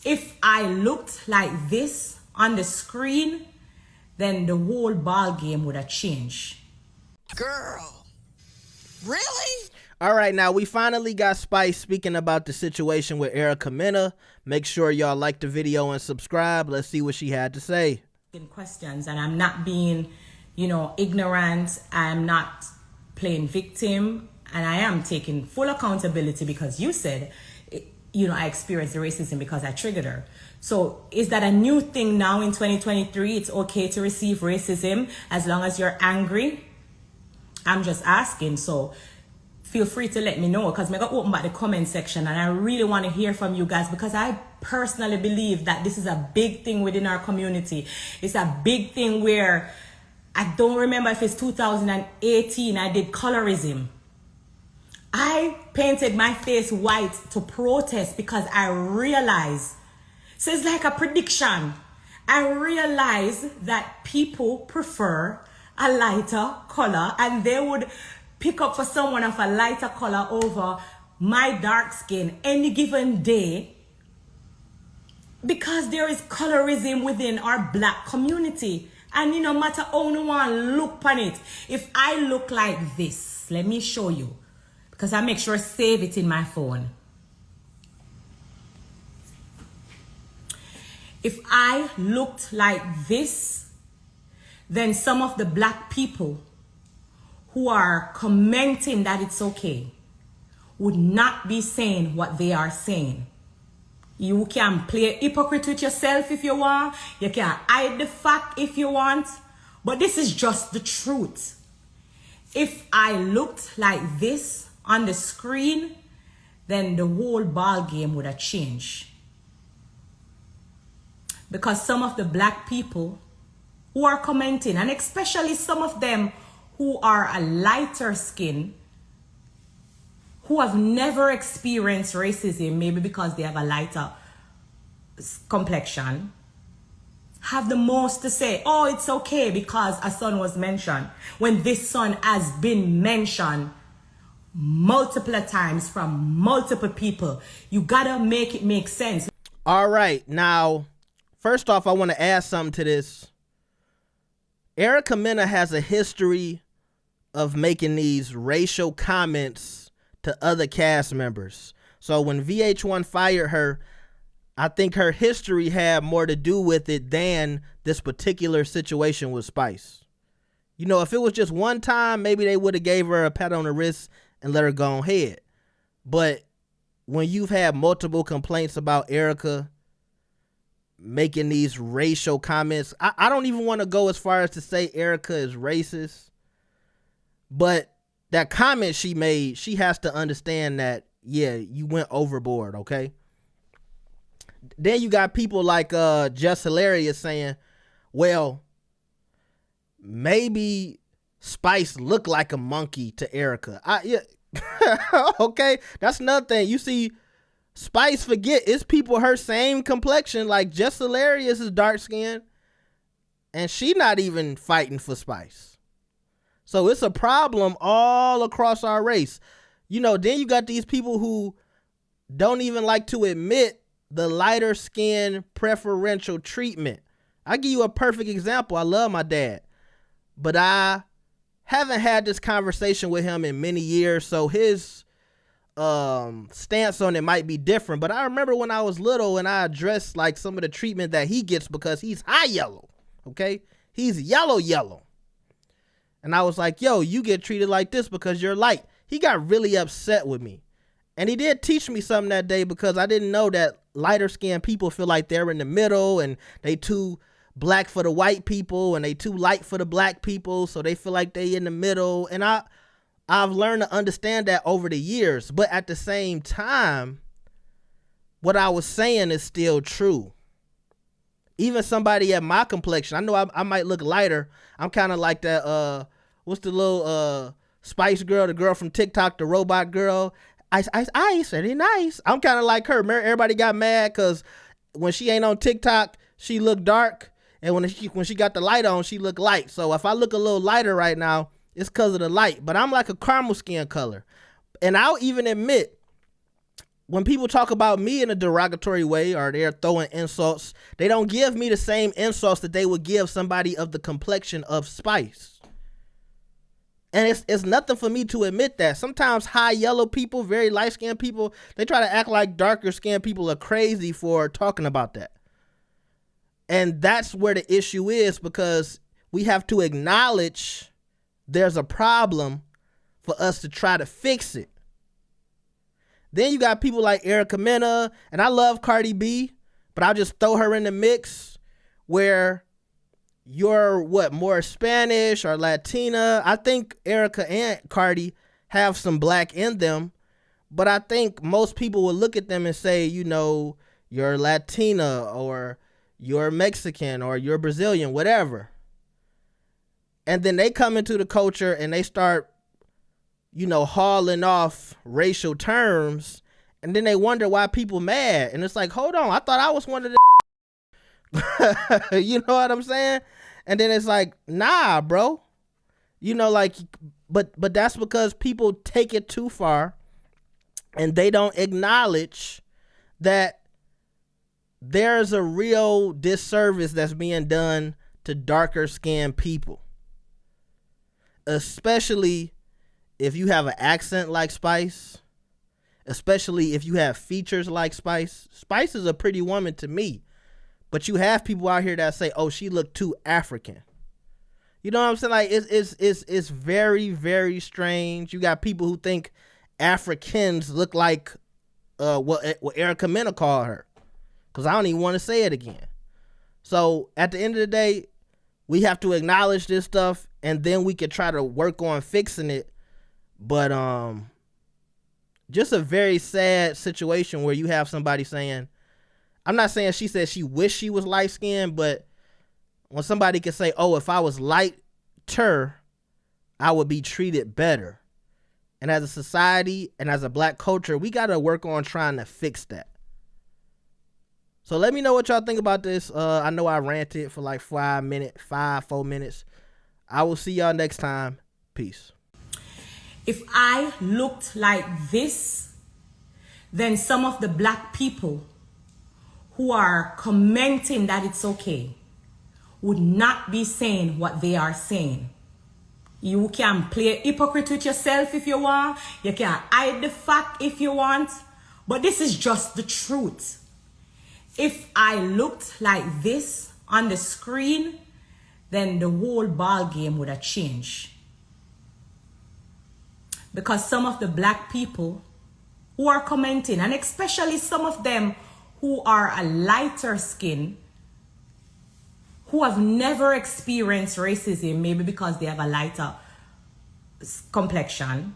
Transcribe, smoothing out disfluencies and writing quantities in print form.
If I looked like this on the screen, then the whole ball game would have changed. Girl, really? All right, now we finally got Spice speaking about the situation with Erica Mena. Make sure y'all like the video and subscribe. Let's see what she had to say. Questions, and I'm not being, ignorant. I'm not playing victim, and I am taking full accountability because you said, I experienced the racism because I triggered her. So is that a new thing now in 2023? It's okay to receive racism as long as you're angry? I'm just asking. So feel free to let me know, because I'm going to open up the comment section and I really want to hear from you guys, because I personally believe that this is a big thing within our community. It's a big thing where I don't remember if it's 2018, I did colorism. I painted my face white to protest because I realized, so it's like a prediction. I realized that people prefer a lighter color and they would pick up for someone of a lighter color over my dark skin any given day, because there is colorism within our black community. And no matter how no one look on it, if I look like this, let me show you, because I make sure I save it in my phone. If I looked like this, then some of the black people who are commenting that it's okay would not be saying what they are saying. You can play hypocrite with yourself if you want. You can hide the fact if you want. But this is just the truth. If I looked like this on the screen, then the whole ball game would have changed. Because some of the black people who are commenting, and especially some of them who are a lighter skin, who have never experienced racism, maybe because they have a lighter complexion, have the most to say. Oh, it's okay because a son was mentioned, when this son has been mentioned multiple times from multiple people. You gotta make it make sense. All right, now, first off, I want to add something to this. Erica Mena has a history of making these racial comments to other cast members. So when VH1 fired her, I think her history had more to do with it than this particular situation with Spice. If it was just one time, maybe they would have gave her a pat on the wrist and let her go ahead. But when you've had multiple complaints about Erica making these racial comments, I don't even want to go as far as to say Erica is racist, but that comment she made, she has to understand that, yeah, you went overboard, okay? Then you got people like Just Hilarious saying, well, maybe Spice looked like a monkey to Erica. Okay, that's another thing. You see, Spice forget it's people her same complexion, like Just Hilarious is dark skinned, and she not even fighting for Spice. So it's a problem all across our race. Then you got these people who don't even like to admit the lighter skin preferential treatment. I'll give you a perfect example. I love my dad, but I haven't had this conversation with him in many years, so his stance on it might be different. But I remember when I was little and I addressed like some of the treatment that he gets because he's high yellow, okay? He's yellow. And I was like, yo, you get treated like this because you're light. He got really upset with me. And he did teach me something that day, because I didn't know that lighter skinned people feel like they're in the middle and they too black for the white people and they too light for the black people. So they feel like they in the middle. And I've learned to understand that over the years. But at the same time, what I was saying is still true. Even somebody at my complexion, I know I might look lighter. I'm kind of like that, what's the little Spice girl, the girl from TikTok, the robot girl. Ice, very nice. I'm kind of like her. Everybody got mad because when she ain't on TikTok, she look dark. And when she got the light on, she look light. So if I look a little lighter right now, it's because of the light. But I'm like a caramel skin color. And I'll even admit, when people talk about me in a derogatory way or they're throwing insults, they don't give me the same insults that they would give somebody of the complexion of Spice. And it's nothing for me to admit that. Sometimes high yellow people, very light-skinned people, they try to act like darker-skinned people are crazy for talking about that. And that's where the issue is, because we have to acknowledge there's a problem for us to try to fix it. Then you got people like Mena, and I love Cardi B, but I'll just throw her in the mix, where you're more Spanish or Latina. I think Erica and Cardi have some black in them, but I think most people will look at them and say, you're Latina or you're Mexican or you're Brazilian, whatever. And then they come into the culture and they start, hauling off racial terms, and then they wonder why people mad. And it's like, hold on, I thought I was one of the you know what I'm saying? And then it's like, nah, bro. But that's because people take it too far and they don't acknowledge that there's a real disservice that's being done to darker skinned people. Especially if you have an accent like Spice, especially if you have features like Spice. Spice is a pretty woman to me, but you have people out here that say, "Oh, she looked too African." You know what I'm saying? Like it's very, very strange. You got people who think Africans look like what Erica Mena called her, because I don't even want to say it again. So at the end of the day, we have to acknowledge this stuff, and then we can try to work on fixing it. But just a very sad situation where you have somebody saying, I'm not saying she said she wished she was light skinned, but when somebody can say, oh, if I was lighter, I would be treated better. And as a society and as a black culture, we got to work on trying to fix that. So let me know what y'all think about this. I know I ranted for like 4 minutes. I will see y'all next time. Peace. If I looked like this, then some of the black people who are commenting that it's okay would not be saying what they are saying. You can play hypocrite with yourself if you want. You can hide the fact if you want. But this is just the truth. If I looked like this on the screen, then the whole ball game would have changed. Because some of the black people who are commenting, and especially some of them who are a lighter skin, who have never experienced racism, maybe because they have a lighter complexion,